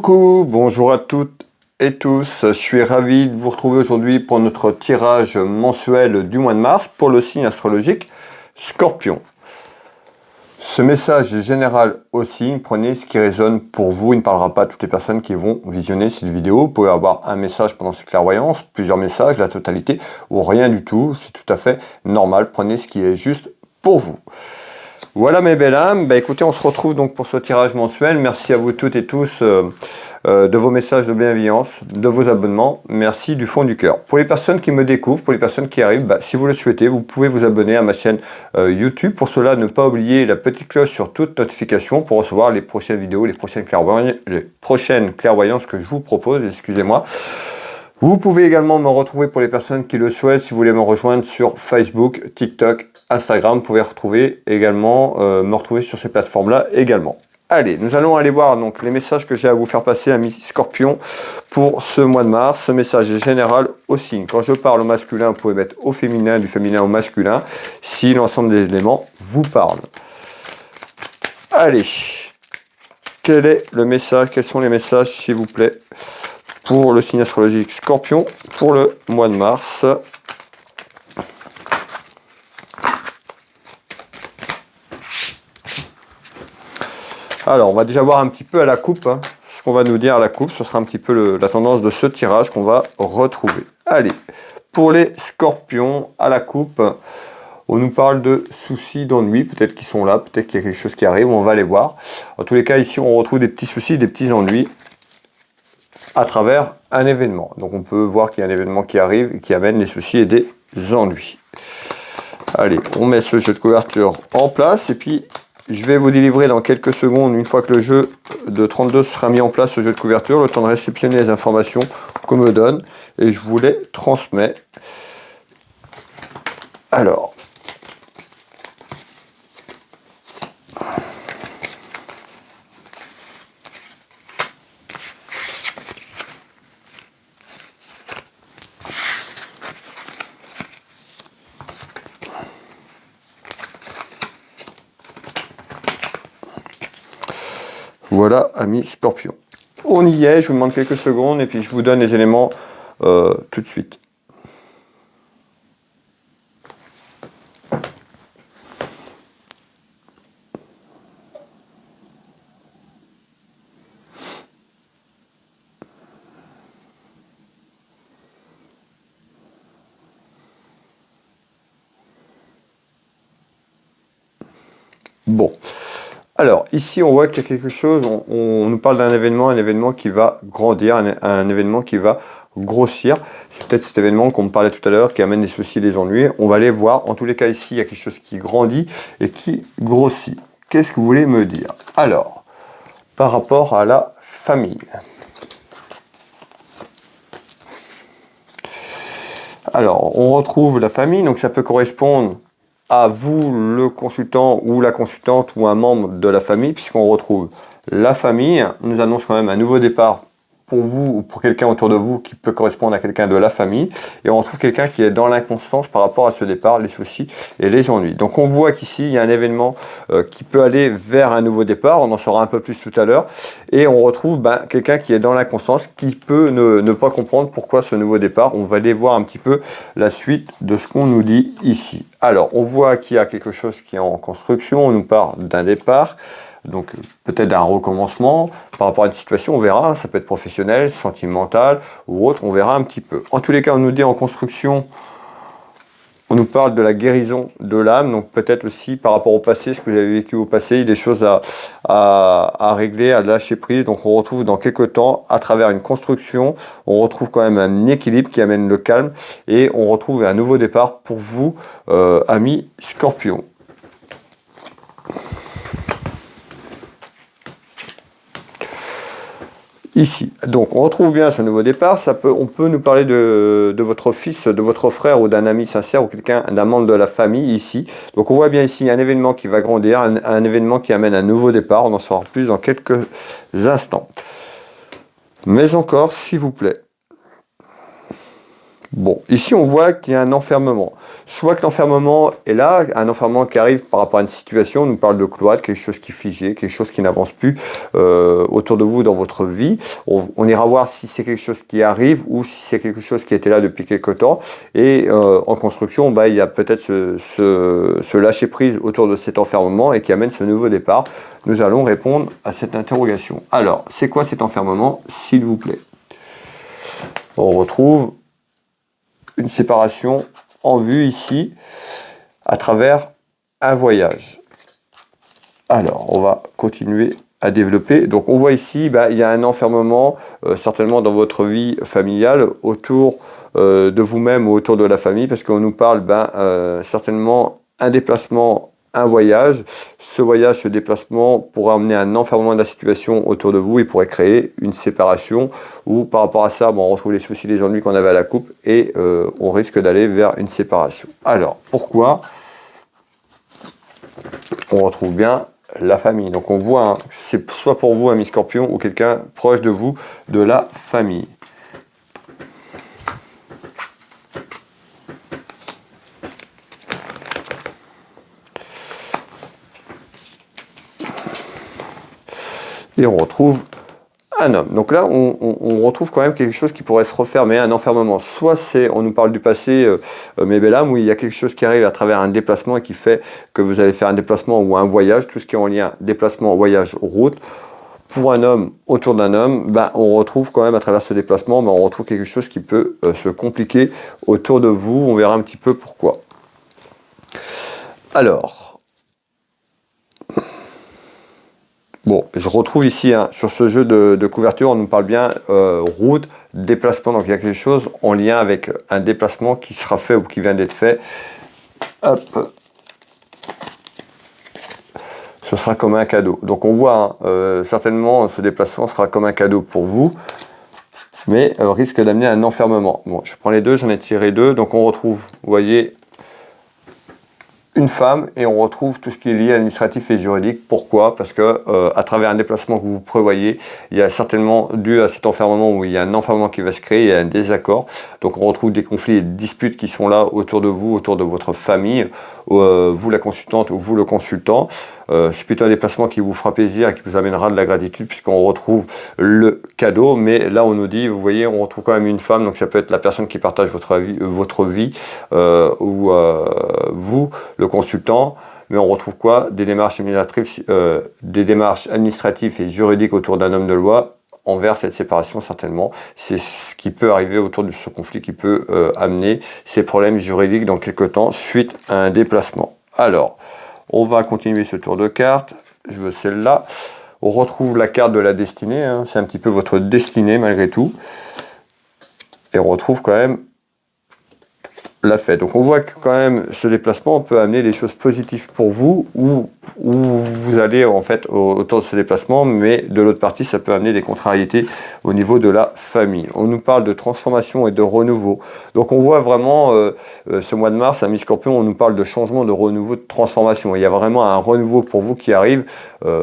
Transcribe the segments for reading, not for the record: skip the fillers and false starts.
Coucou, bonjour à toutes et tous, je suis ravi de vous retrouver aujourd'hui pour notre tirage mensuel du mois de mars pour le signe astrologique Scorpion. Ce message est général au signe, prenez ce qui résonne pour vous, il ne parlera pas à toutes les personnes qui vont visionner cette vidéo. Vous pouvez avoir un message pendant cette clairvoyance, plusieurs messages, la totalité ou rien du tout, c'est tout à fait normal, prenez ce qui est juste pour vous. Voilà mes belles âmes, écoutez, on se retrouve donc pour ce tirage mensuel. Merci à vous toutes et tous de vos messages de bienveillance, de vos abonnements. Merci du fond du cœur. Pour les personnes qui me découvrent, pour les personnes qui arrivent, si vous le souhaitez, vous pouvez vous abonner à ma chaîne YouTube. Pour cela, ne pas oublier la petite cloche sur toute notification pour recevoir les prochaines vidéos, les prochaines clairvoyances que je vous propose, excusez-moi. Vous pouvez également me retrouver pour les personnes qui le souhaitent, si vous voulez me rejoindre sur Facebook, TikTok, Instagram, vous pouvez retrouver également, me retrouver sur ces plateformes-là également. Allez, nous allons aller voir donc les messages que j'ai à vous faire passer, amis Scorpion, pour ce mois de mars. Ce message est général au signe. Quand je parle au masculin, vous pouvez mettre au féminin, du féminin au masculin, si l'ensemble des éléments vous parlent. Allez, quel est le message? Quels sont les messages, s'il vous plaît, pour le signe astrologique Scorpion pour le mois de mars? Alors, on va déjà voir un petit peu à la coupe, ce qu'on va nous dire à la coupe. Ce sera un petit peu la tendance de ce tirage qu'on va retrouver. Allez, pour les Scorpions, à la coupe, on nous parle de soucis, d'ennuis. Peut-être qu'ils sont là, peut-être qu'il y a quelque chose qui arrive, on va les voir. En tous les cas, ici, on retrouve des petits soucis, des petits ennuis à travers un événement. Donc, on peut voir qu'il y a un événement qui arrive et qui amène des soucis et des ennuis. Allez, on met ce jeu de couverture en place et puis je vais vous délivrer dans quelques secondes, une fois que le jeu de 32 sera mis en place, ce jeu de couverture, le temps de réceptionner les informations qu'on me donne et je vous les transmets. Alors, voilà, amis Scorpion. On y est, je vous demande quelques secondes et puis je vous donne les éléments tout de suite. Bon. Alors, ici, on voit qu'il y a quelque chose, on nous parle d'un événement qui va grandir, un événement qui va grossir. C'est peut-être cet événement qu'on me parlait tout à l'heure, qui amène des soucis, des ennuis. On va aller voir. En tous les cas, ici, il y a quelque chose qui grandit et qui grossit. Qu'est-ce que vous voulez me dire? Alors, par rapport à la famille. Alors, on retrouve la famille, donc ça peut correspondre à vous, le consultant ou la consultante ou un membre de la famille, puisqu'on retrouve la famille, on nous annonce quand même un nouveau départ pour vous ou pour quelqu'un autour de vous qui peut correspondre à quelqu'un de la famille, et on retrouve quelqu'un qui est dans l'inconstance par rapport à ce départ, les soucis et les ennuis. Donc on voit qu'ici, il y a un événement qui peut aller vers un nouveau départ, on en saura un peu plus tout à l'heure, et on retrouve quelqu'un qui est dans l'inconstance, qui peut ne pas comprendre pourquoi ce nouveau départ. On va aller voir un petit peu la suite de ce qu'on nous dit ici. Alors, on voit qu'il y a quelque chose qui est en construction, on nous parle d'un départ, donc peut-être d'un recommencement par rapport à une situation, on verra, ça peut être professionnel, sentimental ou autre, on verra un petit peu. En tous les cas, on nous dit en construction, on nous parle de la guérison de l'âme, donc peut-être aussi par rapport au passé, ce que vous avez vécu au passé, il y a des choses à régler, à lâcher prise. Donc on retrouve dans quelques temps, à travers une construction, on retrouve quand même un équilibre qui amène le calme et on retrouve un nouveau départ pour vous, amis Scorpion. Ici, donc on retrouve bien ce nouveau départ, on peut nous parler de votre fils, de votre frère ou d'un ami sincère ou d'un membre de la famille ici. Donc on voit bien ici un événement qui va grandir, un événement qui amène un nouveau départ, on en saura plus dans quelques instants. Mais encore, s'il vous plaît, Bon, ici on voit qu'il y a un enfermement. Soit que l'enfermement est là, un enfermement qui arrive par rapport à une situation, on nous parle de cloître, quelque chose qui est figé, quelque chose qui n'avance plus autour de vous dans votre vie. On ira voir si c'est quelque chose qui arrive ou si c'est quelque chose qui était là depuis quelque temps. Et en construction, il y a peut-être ce lâcher prise autour de cet enfermement et qui amène ce nouveau départ. Nous allons répondre à cette interrogation. Alors, c'est quoi cet enfermement, s'il vous plaît? On retrouve une séparation en vue ici à travers un voyage. Alors, on va continuer à développer. Donc, on voit ici, il y a un enfermement certainement dans votre vie familiale autour de vous-même ou autour de la famille, parce qu'on nous parle certainement un déplacement, un voyage. Ce voyage, ce déplacement pourrait amener un enfermement de la situation autour de vous et pourrait créer une séparation où par rapport à ça, on retrouve les soucis, les ennuis qu'on avait à la couple et on risque d'aller vers une séparation. Alors, pourquoi? On retrouve bien la famille. Donc on voit, c'est soit pour vous, ami Scorpion, ou quelqu'un proche de vous, de la famille. Et on retrouve un homme. Donc là, on retrouve quand même quelque chose qui pourrait se refermer, un enfermement. Soit c'est, on nous parle du passé, mes belles âmes, où il y a quelque chose qui arrive à travers un déplacement et qui fait que vous allez faire un déplacement ou un voyage, tout ce qui est en lien, déplacement, voyage, route. Pour un homme, autour d'un homme, on retrouve quand même à travers ce déplacement, on retrouve quelque chose qui peut se compliquer autour de vous. On verra un petit peu pourquoi. Alors, bon, je retrouve ici, sur ce jeu de couverture, on nous parle bien route, déplacement. Donc il y a quelque chose en lien avec un déplacement qui sera fait ou qui vient d'être fait. Hop. Ce sera comme un cadeau. Donc on voit, certainement, ce déplacement sera comme un cadeau pour vous, mais risque d'amener un enfermement. Bon, je prends les deux, j'en ai tiré deux. Donc on retrouve, vous voyez, une femme et on retrouve tout ce qui est lié à l'administratif et juridique. Pourquoi? Parce que à travers un déplacement que vous prévoyez, il y a certainement, dû à cet enfermement où il y a un enfermement qui va se créer, il y a un désaccord. Donc on retrouve des conflits et des disputes qui sont là autour de vous, autour de votre famille, vous la consultante ou vous le consultant. C'est plutôt un déplacement qui vous fera plaisir et qui vous amènera de la gratitude puisqu'on retrouve le cadeau. Mais là on nous dit, vous voyez, on retrouve quand même une femme, donc ça peut être la personne qui partage votre vie ou vous, le consultant. Mais on retrouve quoi? Des démarches administratives et juridiques autour d'un homme de loi envers cette séparation certainement. C'est ce qui peut arriver autour de ce conflit qui peut amener ces problèmes juridiques dans quelques temps suite à un déplacement. Alors, on va continuer ce tour de cartes. Je veux celle-là. On retrouve la carte de la destinée. C'est un petit peu votre destinée malgré tout. Et on retrouve quand même la fête. Donc on voit que quand même ce déplacement peut amener des choses positives pour vous ou vous allez en fait autour de ce déplacement, mais de l'autre partie ça peut amener des contrariétés au niveau de la famille. On nous parle de transformation et de renouveau. Donc on voit vraiment ce mois de mars, ami Scorpion, on nous parle de changement, de renouveau, de transformation. Il y a vraiment un renouveau pour vous qui arrive.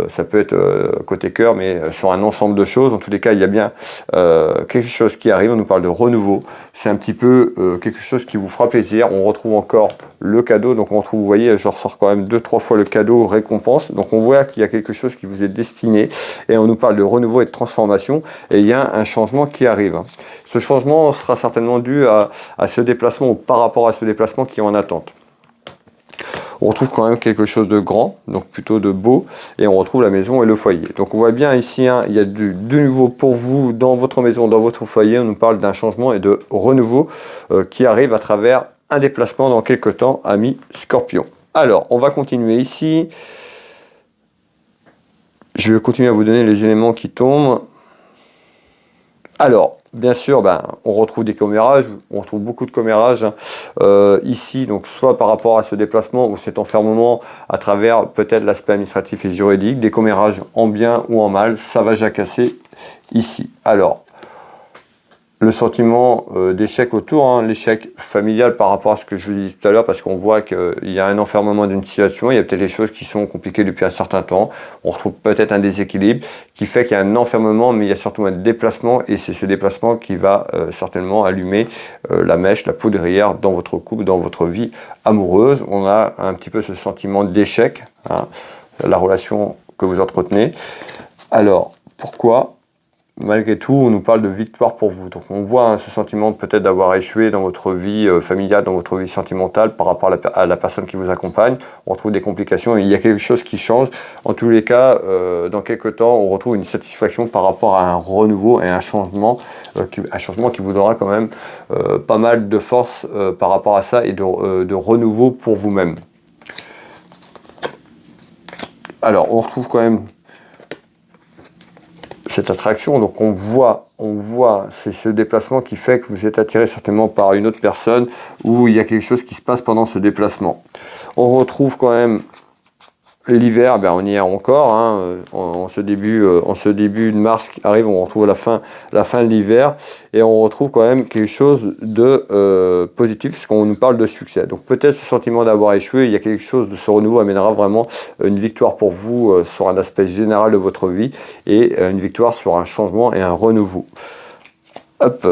Ça peut être côté cœur, mais sur un ensemble de choses. En tous les cas, il y a bien quelque chose qui arrive. On nous parle de renouveau. C'est un petit peu quelque chose qui vous fera plaisir. On retrouve encore le cadeau. Donc on retrouve, vous voyez, je ressors quand même 2-3 fois le cadeau récompense. Donc on voit qu'il y a quelque chose qui vous est destiné. Et on nous parle de renouveau et de transformation. Et il y a un changement qui arrive. Ce changement sera certainement dû à ce déplacement ou par rapport à ce déplacement qui est en attente. On retrouve quand même quelque chose de grand, donc plutôt de beau, et on retrouve la maison et le foyer. Donc on voit bien ici, il y a du nouveau pour vous dans votre maison, dans votre foyer. On nous parle d'un changement et de renouveau qui arrive à travers un déplacement dans quelques temps, ami Scorpion. Alors, on va continuer ici. Je vais continuer à vous donner les éléments qui tombent. Alors, bien sûr, on retrouve des commérages, on retrouve beaucoup de commérages ici, donc soit par rapport à ce déplacement ou cet enfermement à travers peut-être l'aspect administratif et juridique, des commérages en bien ou en mal, ça va jacasser ici. Alors, le sentiment d'échec autour, hein, l'échec familial par rapport à ce que je vous dis tout à l'heure, parce qu'on voit qu'il y a un enfermement d'une situation, il y a peut-être des choses qui sont compliquées depuis un certain temps, on retrouve peut-être un déséquilibre qui fait qu'il y a un enfermement, mais il y a surtout un déplacement, et c'est ce déplacement qui va certainement allumer la mèche, la poudrière dans votre couple, dans votre vie amoureuse. On a un petit peu ce sentiment d'échec, hein, la relation que vous entretenez. Alors, pourquoi ? Malgré tout, on nous parle de victoire pour vous. Donc on voit hein, ce sentiment peut-être d'avoir échoué dans votre vie familiale, dans votre vie sentimentale par rapport à la personne qui vous accompagne. On retrouve des complications et il y a quelque chose qui change. En tous les cas, dans quelques temps, on retrouve une satisfaction par rapport à un renouveau et un changement qui vous donnera quand même pas mal de force par rapport à ça et de renouveau pour vous-même. Alors, on retrouve quand même cette attraction, donc on voit, c'est ce déplacement qui fait que vous êtes attiré certainement par une autre personne ou il y a quelque chose qui se passe pendant ce déplacement. On retrouve quand même l'hiver, ben on y est encore, hein, en ce début de mars qui arrive, on retrouve la fin de l'hiver et on retrouve quand même quelque chose de positif, parce qu'on nous parle de succès. Donc peut-être ce sentiment d'avoir échoué, il y a quelque chose de ce renouveau amènera vraiment une victoire pour vous sur un aspect général de votre vie et une victoire sur un changement et un renouveau. Hop.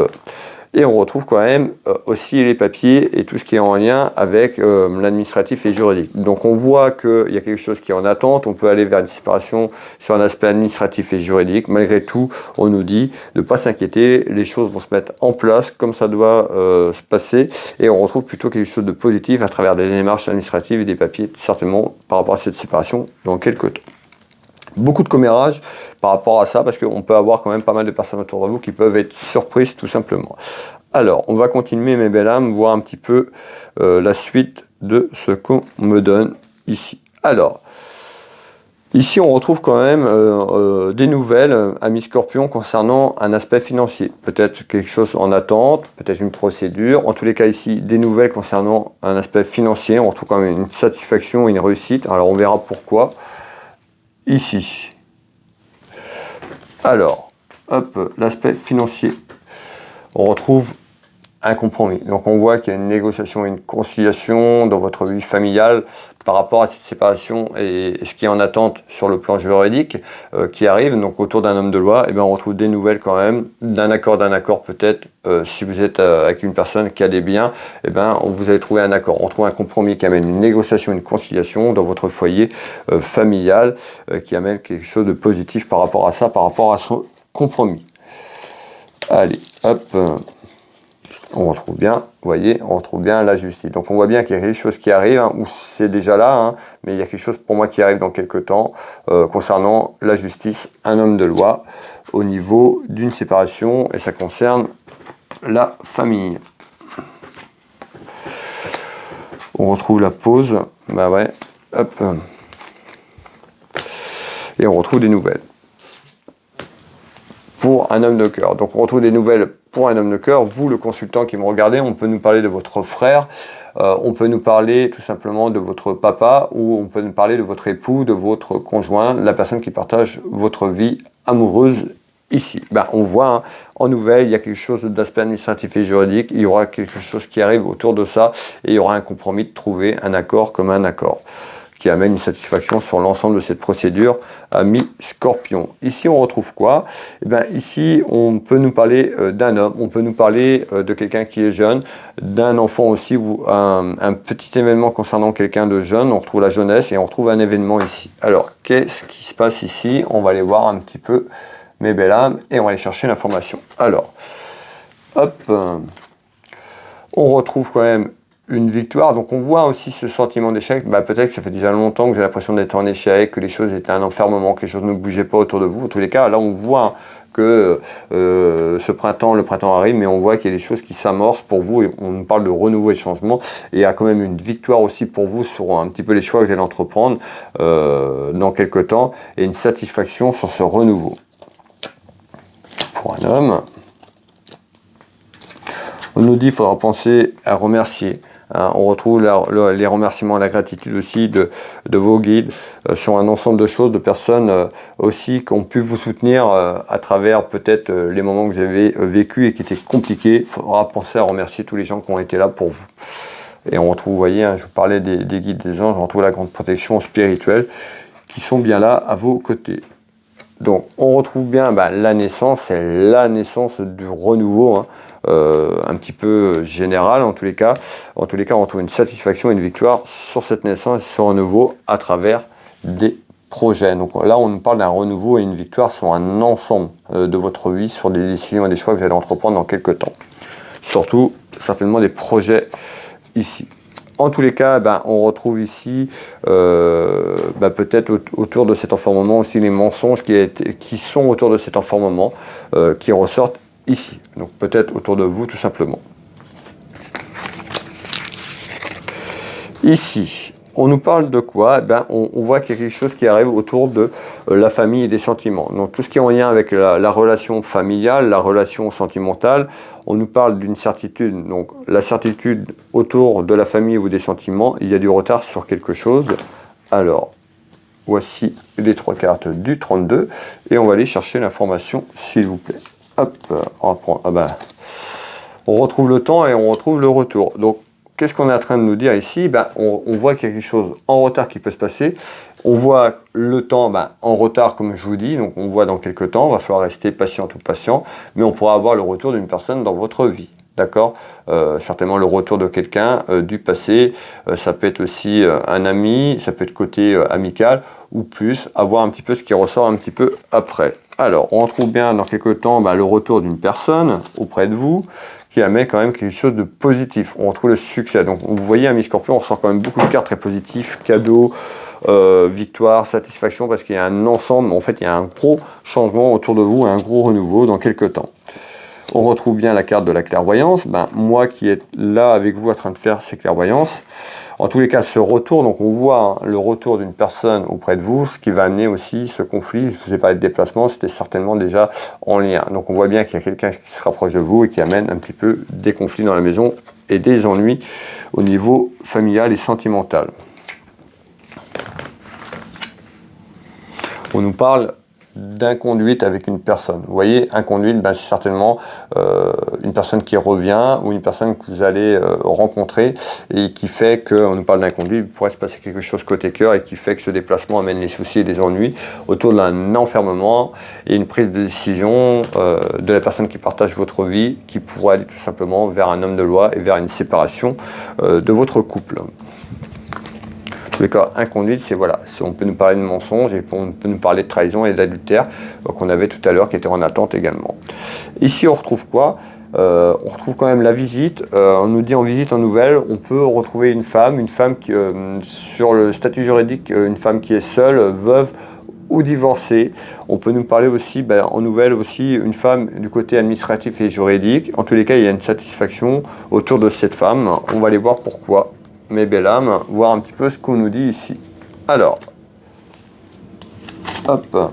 Et on retrouve quand même aussi les papiers et tout ce qui est en lien avec l'administratif et juridique. Donc on voit qu'il y a quelque chose qui est en attente, on peut aller vers une séparation sur un aspect administratif et juridique. Malgré tout, on nous dit de ne pas s'inquiéter, les choses vont se mettre en place comme ça doit se passer. Et on retrouve plutôt quelque chose de positif à travers des démarches administratives et des papiers, certainement par rapport à cette séparation dans quelques temps. Beaucoup de commérage par rapport à ça, parce qu'on peut avoir quand même pas mal de personnes autour de vous qui peuvent être surprises tout simplement. Alors, on va continuer mes belles âmes, voir un petit peu la suite de ce qu'on me donne ici. Alors, ici on retrouve quand même des nouvelles, amis Scorpion, concernant un aspect financier. Peut-être quelque chose en attente, peut-être une procédure. En tous les cas ici, des nouvelles concernant un aspect financier. On retrouve quand même une satisfaction, une réussite. Alors, on verra pourquoi. Ici. Alors, hop, l'aspect financier. On retrouve un compromis. Donc on voit qu'il y a une négociation et une conciliation dans votre vie familiale par rapport à cette séparation et ce qui est en attente sur le plan juridique qui arrive. Donc autour d'un homme de loi, et bien on retrouve des nouvelles quand même, d'un accord peut-être. Si vous êtes avec une personne qui a des biens, et bien vous allez trouver un accord. On trouve un compromis qui amène une négociation, une conciliation dans votre foyer familial qui amène quelque chose de positif par rapport à ça, par rapport à son compromis. Allez, hop. On retrouve bien, vous voyez, on retrouve bien la justice. Donc on voit bien qu'il y a quelque chose qui arrive, hein, ou c'est déjà là, hein, mais il y a quelque chose pour moi qui arrive dans quelques temps concernant la justice, un homme de loi, au niveau d'une séparation, et ça concerne la famille. On retrouve la pause, bah ouais, hop, et on retrouve des nouvelles. Pour un homme de cœur. Donc on retrouve des nouvelles pour un homme de cœur. Vous, le consultant qui me regardez, on peut nous parler de votre frère, on peut nous parler tout simplement de votre papa, ou on peut nous parler de votre époux, de votre conjoint, la personne qui partage votre vie amoureuse ici. Ben, on voit hein, en nouvelle, il y a quelque chose d'aspect administratif et juridique, il y aura quelque chose qui arrive autour de ça, et il y aura un compromis de trouver un accord comme un accord, qui amène une satisfaction sur l'ensemble de cette procédure, ami Scorpion. Ici, on retrouve quoi? Eh bien, ici, on peut nous parler d'un homme, on peut nous parler de quelqu'un qui est jeune, d'un enfant aussi, ou un petit événement concernant quelqu'un de jeune. On retrouve la jeunesse et on retrouve un événement ici. Alors, qu'est-ce qui se passe ici? On va aller voir un petit peu, mes belles âmes, et on va aller chercher l'information. Alors, hop, on retrouve quand même une victoire, donc on voit aussi ce sentiment d'échec. Bah, peut-être que ça fait déjà longtemps que j'ai l'impression d'être en échec, que les choses étaient un enfermement, que les choses ne bougeaient pas autour de vous. En tous les cas, là on voit que le printemps arrive, mais on voit qu'il y a des choses qui s'amorcent pour vous, et on nous parle de renouveau et de changement, et il y a quand même une victoire aussi pour vous sur un petit peu les choix que vous allez entreprendre dans quelques temps, et une satisfaction sur ce renouveau. Pour un homme, On nous dit qu'il faudra penser à remercier. Hein. On retrouve les remerciements, la gratitude aussi de vos guides sur un ensemble de choses, de personnes aussi qui ont pu vous soutenir à travers peut-être les moments que vous avez vécu et qui étaient compliqués. Il faudra penser à remercier tous les gens qui ont été là pour vous. Et on retrouve, vous voyez, hein, je vous parlais des guides des anges, on retrouve la grande protection spirituelle qui sont bien là à vos côtés. Donc on retrouve bien la naissance, c'est la naissance du renouveau, hein, un petit peu général en tous les cas. En tous les cas, on retrouve une satisfaction et une victoire sur cette naissance et ce renouveau à travers des projets. Donc là, on nous parle d'un renouveau et une victoire sur un ensemble de votre vie, sur des décisions et des choix que vous allez entreprendre dans quelques temps. Surtout, certainement des projets ici. En tous les cas, on retrouve ici peut-être autour de cet enfermement aussi les mensonges qui sont autour de cet enfermement qui ressortent ici. Donc peut-être autour de vous tout simplement. Ici, on nous parle de quoi? On voit qu'il y a quelque chose qui arrive autour de la famille et des sentiments. Donc tout ce qui est en lien avec la relation familiale, la relation sentimentale, on nous parle d'une certitude. Donc la certitude autour de la famille ou des sentiments, il y a du retard sur quelque chose. Alors, voici les 3 cartes du 32 et on va aller chercher l'information s'il vous plaît. Hop, on va prendre, on retrouve le temps et on retrouve le retour. Donc, qu'est-ce qu'on est en train de nous dire ici? On voit qu'il y a quelque chose en retard qui peut se passer. On voit le temps en retard, comme je vous dis. Donc, on voit dans quelques temps. Il va falloir rester patient ou patient. Mais on pourra avoir le retour d'une personne dans votre vie. D'accord? Certainement le retour de quelqu'un du passé. Ça peut être aussi un ami. Ça peut être côté amical. Ou plus, avoir un petit peu ce qui ressort un petit peu après. Alors, on retrouve bien dans quelques temps le retour d'une personne auprès de vous qui amène quand même quelque chose de positif. On retrouve le succès. Donc, vous voyez, Amis Scorpion, on ressort quand même beaucoup de cartes très positives, cadeaux, victoire, satisfaction, parce qu'il y a un ensemble, en fait, il y a un gros changement autour de vous, un gros renouveau dans quelques temps. On retrouve bien la carte de la clairvoyance. Moi qui est là avec vous en train de faire ces clairvoyances, en tous les cas, ce retour, donc on voit le retour d'une personne auprès de vous, ce qui va amener aussi ce conflit. Je ne vous ai pas de déplacement, c'était certainement déjà en lien. Donc on voit bien qu'il y a quelqu'un qui se rapproche de vous et qui amène un petit peu des conflits dans la maison et des ennuis au niveau familial et sentimental. On nous parle d'inconduite avec une personne. Vous voyez, inconduite, c'est certainement une personne qui revient ou une personne que vous allez rencontrer et qui fait qu'on nous parle d'inconduite, il pourrait se passer quelque chose côté cœur et qui fait que ce déplacement amène les soucis et des ennuis autour d'un enfermement et une prise de décision de la personne qui partage votre vie qui pourrait aller tout simplement vers un homme de loi et vers une séparation de votre couple. Le cas inconduite, c'est voilà, on peut nous parler de mensonges et on peut nous parler de trahison et d'adultère qu'on avait tout à l'heure qui était en attente également. Ici, on retrouve quoi? On retrouve quand même la visite. On nous dit en visite en nouvelle, on peut retrouver une femme qui, sur le statut juridique, une femme qui est seule, veuve ou divorcée. On peut nous parler aussi en nouvelle aussi une femme du côté administratif et juridique. En tous les cas, il y a une satisfaction autour de cette femme. On va aller voir pourquoi. Mes belles âmes, voir un petit peu ce qu'on nous dit ici. Alors, hop.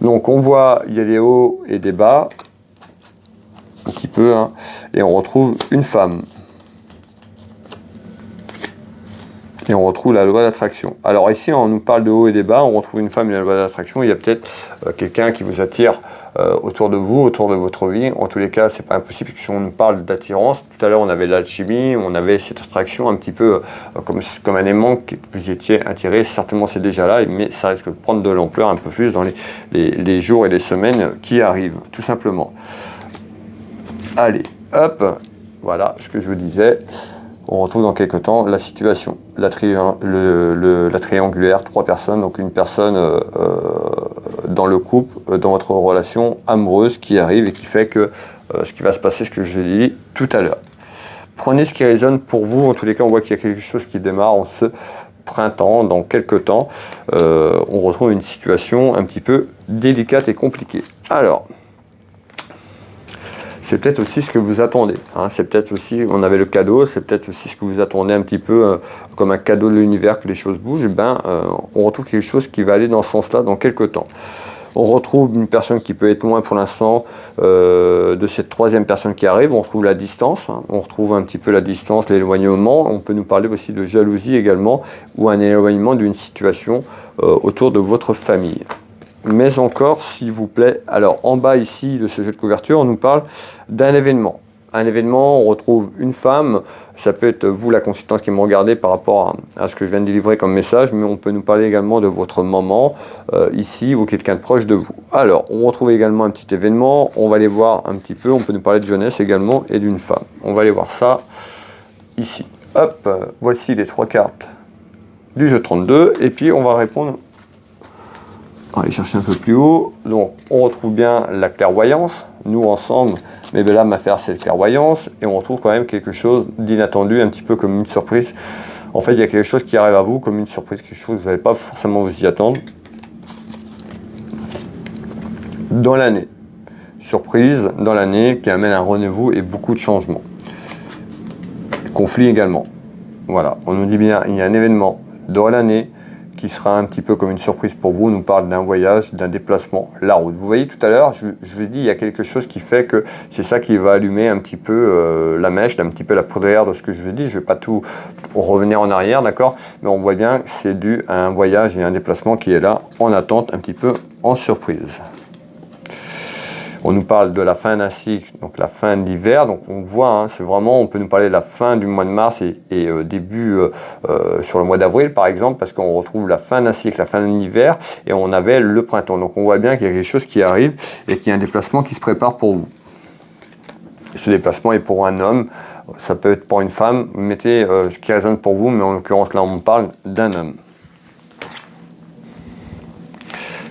Donc on voit, il y a des hauts et des bas, un petit peu, hein, et on retrouve une femme. Et on retrouve la loi d'attraction. Alors ici, on nous parle de haut et des bas, on retrouve une femme et la loi d'attraction. Il y a peut-être quelqu'un qui vous attire autour de vous, autour de votre vie. En tous les cas, c'est pas impossible que si on nous parle d'attirance, tout à l'heure on avait l'alchimie, on avait cette attraction un petit peu comme un aimant que vous y étiez attiré. Certainement c'est déjà là, mais ça risque de prendre de l'ampleur un peu plus dans les jours et les semaines qui arrivent, tout simplement. Allez, hop, voilà ce que je vous disais. On retrouve dans quelques temps la situation, la triangulaire, 3 personnes, donc une personne dans le couple, dans votre relation amoureuse qui arrive et qui fait que ce qui va se passer, ce que je l'ai dit tout à l'heure. Prenez ce qui résonne pour vous, en tous les cas on voit qu'il y a quelque chose qui démarre en ce printemps, dans quelques temps, on retrouve une situation un petit peu délicate et compliquée. Alors, c'est peut-être aussi ce que vous attendez. Hein. C'est peut-être aussi, on avait le cadeau, c'est peut-être aussi ce que vous attendez un petit peu comme un cadeau de l'univers, que les choses bougent. On retrouve quelque chose qui va aller dans ce sens-là dans quelques temps. On retrouve une personne qui peut être loin pour l'instant de cette troisième personne qui arrive. On retrouve la distance, hein. On retrouve un petit peu la distance, l'éloignement. On peut nous parler aussi de jalousie également, ou un éloignement d'une situation autour de votre famille. Mais encore, s'il vous plaît, alors en bas ici de ce jeu de couverture, on nous parle d'un événement. Un événement, on retrouve une femme, ça peut être vous la consultante qui me regardez par rapport à ce que je viens de délivrer comme message, mais on peut nous parler également de votre maman ici ou quelqu'un de proche de vous. Alors, on retrouve également un petit événement, on va aller voir un petit peu, on peut nous parler de jeunesse également et d'une femme. On va aller voir ça ici. Hop, voici les 3 cartes du jeu 32 et puis on va répondre. On va aller chercher un peu plus haut. Donc, on retrouve bien la clairvoyance, nous ensemble, mais là, ma affaire, c'est la clairvoyance, et on retrouve quand même quelque chose d'inattendu, un petit peu comme une surprise. En fait, il y a quelque chose qui arrive à vous comme une surprise, quelque chose que vous n'allez pas forcément vous y attendre. Dans l'année. Surprise dans l'année qui amène un rendez-vous et beaucoup de changements. Conflit également. Voilà, on nous dit bien, il y a un événement dans l'année qui sera un petit peu comme une surprise pour vous. On nous parle d'un voyage, d'un déplacement, la route. Vous voyez tout à l'heure, je vous ai dit, il y a quelque chose qui fait que c'est ça qui va allumer un petit peu la mèche, un petit peu la poudrière de ce que je vous ai dit. Je ne vais pas tout revenir en arrière, d'accord? Mais on voit bien que c'est dû à un voyage et un déplacement qui est là, en attente, un petit peu en surprise. On nous parle de la fin d'un cycle, donc la fin de l'hiver. Donc on voit, hein, c'est vraiment, on peut nous parler de la fin du mois de mars et début sur le mois d'avril par exemple, parce qu'on retrouve la fin d'un cycle, la fin de l'hiver, et on avait le printemps. Donc on voit bien qu'il y a quelque chose qui arrive et qu'il y a un déplacement qui se prépare pour vous. Et ce déplacement est pour un homme, ça peut être pour une femme. Mettez ce qui résonne pour vous, mais en l'occurrence là on parle d'un homme.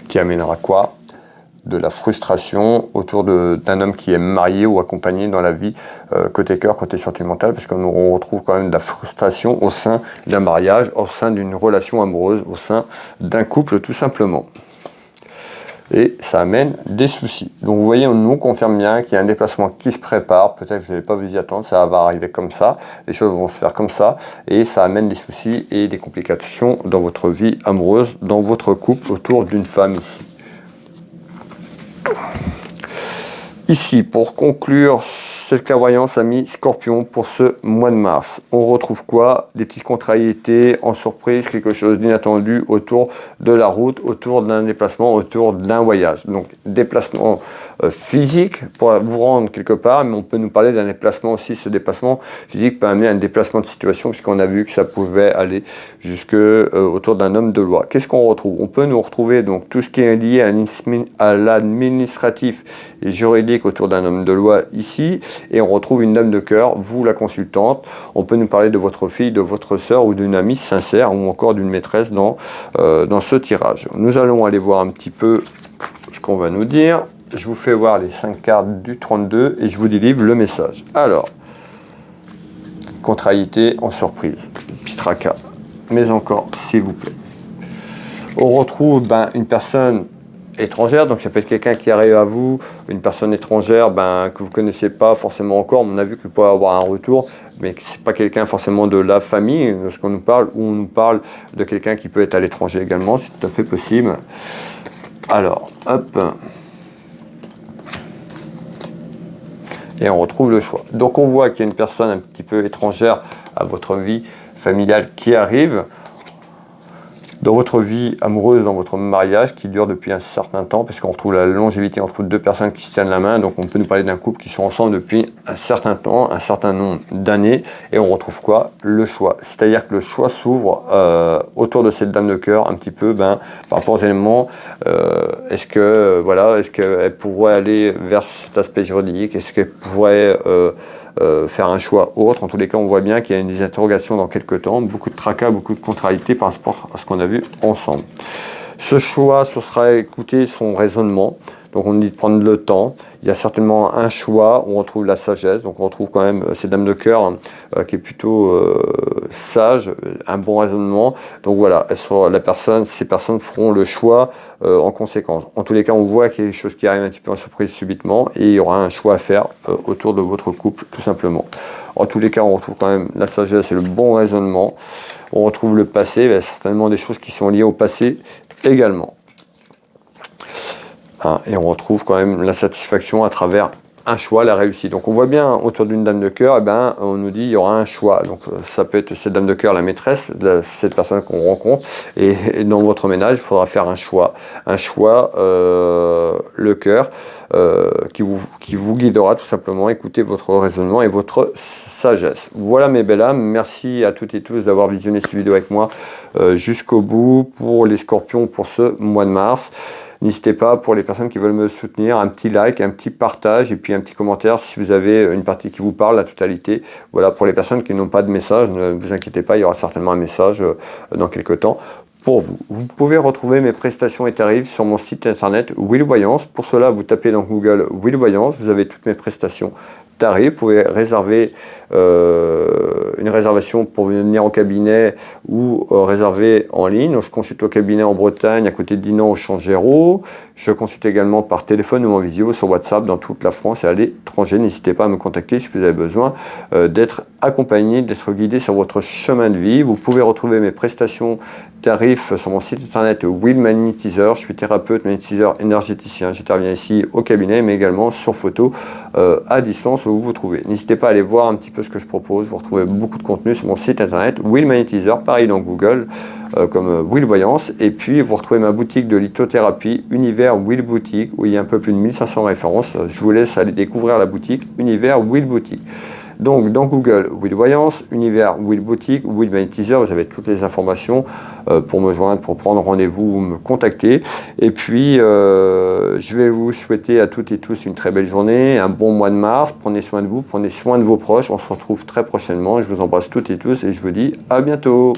Qui amènera quoi? De la frustration autour d'un homme qui est marié ou accompagné dans la vie, côté cœur, côté sentimental, parce qu'on retrouve quand même de la frustration au sein d'un mariage, au sein d'une relation amoureuse, au sein d'un couple tout simplement. Et ça amène des soucis. Donc vous voyez, on nous confirme bien qu'il y a un déplacement qui se prépare, peut-être que vous n'allez pas vous y attendre, ça va arriver comme ça, les choses vont se faire comme ça, et ça amène des soucis et des complications dans votre vie amoureuse, dans votre couple, autour d'une femme ici. Ici, pour conclure cette clairvoyance, amis Scorpion, pour ce mois de mars, on retrouve quoi? Des petites contrariétés en surprise, quelque chose d'inattendu autour de la route, autour d'un déplacement, autour d'un voyage. Donc, déplacement physique pour vous rendre quelque part, mais on peut nous parler d'un déplacement aussi. Ce déplacement physique peut amener à un déplacement de situation, puisqu'on a vu que ça pouvait aller jusque autour d'un homme de loi. Qu'est-ce qu'on retrouve? On peut nous retrouver donc tout ce qui est lié à l'administratif et juridique autour d'un homme de loi ici, et on retrouve une dame de cœur, vous la consultante. On peut nous parler de votre fille, de votre sœur ou d'une amie sincère ou encore d'une maîtresse dans ce tirage. Nous allons aller voir un petit peu ce qu'on va nous dire. Je vous fais voir les 5 cartes du 32 et je vous délivre le message. Alors, contrariété en surprise, pitraka, mais encore, s'il vous plaît. On retrouve une personne étrangère, donc ça peut être quelqu'un qui arrive à vous, une personne étrangère que vous ne connaissez pas forcément encore, on a vu qu'il peut avoir un retour, mais ce n'est pas quelqu'un forcément de la famille, de ce qu'on nous parle, ou on nous parle de quelqu'un qui peut être à l'étranger également, c'est tout à fait possible. Alors, hop. Et on retrouve le choix. Donc on voit qu'il y a une personne un petit peu étrangère à votre vie familiale qui arrive dans votre vie amoureuse, dans votre mariage qui dure depuis un certain temps, parce qu'on retrouve la longévité entre deux personnes qui se tiennent la main. Donc on peut nous parler d'un couple qui sont ensemble depuis un certain temps, un certain nombre d'années, et on retrouve quoi? Le choix. C'est-à-dire que le choix s'ouvre autour de cette dame de cœur un petit peu par rapport aux éléments. Est-ce qu'elle pourrait aller vers cet aspect juridique? Est-ce qu'elle pourrait faire un choix autre? En tous les cas, on voit bien qu'il y a des interrogations dans quelques temps, beaucoup de tracas, beaucoup de contrariétés par rapport à ce qu'on a vu ensemble. Ce choix, ce sera écouter son raisonnement. Donc on dit de prendre le temps. Il y a certainement un choix, on retrouve la sagesse. Donc on retrouve quand même cette dame de cœur qui est plutôt sage, un bon raisonnement. Donc voilà, ces personnes feront le choix en conséquence. En tous les cas, on voit qu'il y a quelque chose qui arrive un petit peu en surprise subitement et il y aura un choix à faire autour de votre couple, tout simplement. En tous les cas, on retrouve quand même la sagesse et le bon raisonnement. On retrouve le passé, il y a certainement des choses qui sont liées au passé également. hein, et on retrouve quand même la satisfaction à travers un choix, la réussite. Donc on voit bien autour d'une dame de cœur, on nous dit il y aura un choix. Donc ça peut être cette dame de cœur, la maîtresse, cette personne qu'on rencontre. Et dans votre ménage, il faudra faire un choix. Un choix, le cœur, qui vous guidera tout simplement. Écoutez votre raisonnement et votre sagesse. Voilà mes belles âmes. Merci à toutes et tous d'avoir visionné cette vidéo avec moi jusqu'au bout pour les scorpions pour ce mois de mars. N'hésitez pas, pour les personnes qui veulent me soutenir, un petit like, un petit partage et puis un petit commentaire si vous avez une partie qui vous parle, la totalité. Voilà, pour les personnes qui n'ont pas de message, ne vous inquiétez pas, il y aura certainement un message dans quelques temps pour vous. Vous pouvez retrouver mes prestations et tarifs sur mon site internet Will Voyance. Pour cela, vous tapez dans Google Will Voyance, vous avez toutes mes prestations, tarifs. Vous pouvez réserver une réservation pour venir au cabinet ou réserver en ligne. Donc, je consulte au cabinet en Bretagne, à côté de Dinan, au Champ-Géraud. Je consulte également par téléphone ou en visio, sur WhatsApp, dans toute la France et à l'étranger. N'hésitez pas à me contacter si vous avez besoin d'être accompagné, d'être guidé sur votre chemin de vie. Vous pouvez retrouver mes prestations, tarifs sur mon site internet Will Magnétiseur. Je suis thérapeute, magnétiseur, énergéticien. J'interviens ici au cabinet, mais également sur photo à distance où vous vous trouvez. N'hésitez pas à aller voir un petit peu ce que je propose. Vous retrouvez beaucoup de contenu sur mon site internet Will Magnétiseur, pareil dans Google, comme Will Voyance. Et puis vous retrouvez ma boutique de lithothérapie, Univers Will Boutique, où il y a un peu plus de 1500 références. Je vous laisse aller découvrir la boutique Univers Will Boutique. Donc dans Google, Will Voyance, Univers Will Boutique, Will Magnétiseur, vous avez toutes les informations pour me joindre, pour prendre rendez-vous ou me contacter. Et puis je vais vous souhaiter à toutes et tous une très belle journée, un bon mois de mars. Prenez soin de vous, prenez soin de vos proches. On se retrouve très prochainement. Je vous embrasse toutes et tous et je vous dis à bientôt.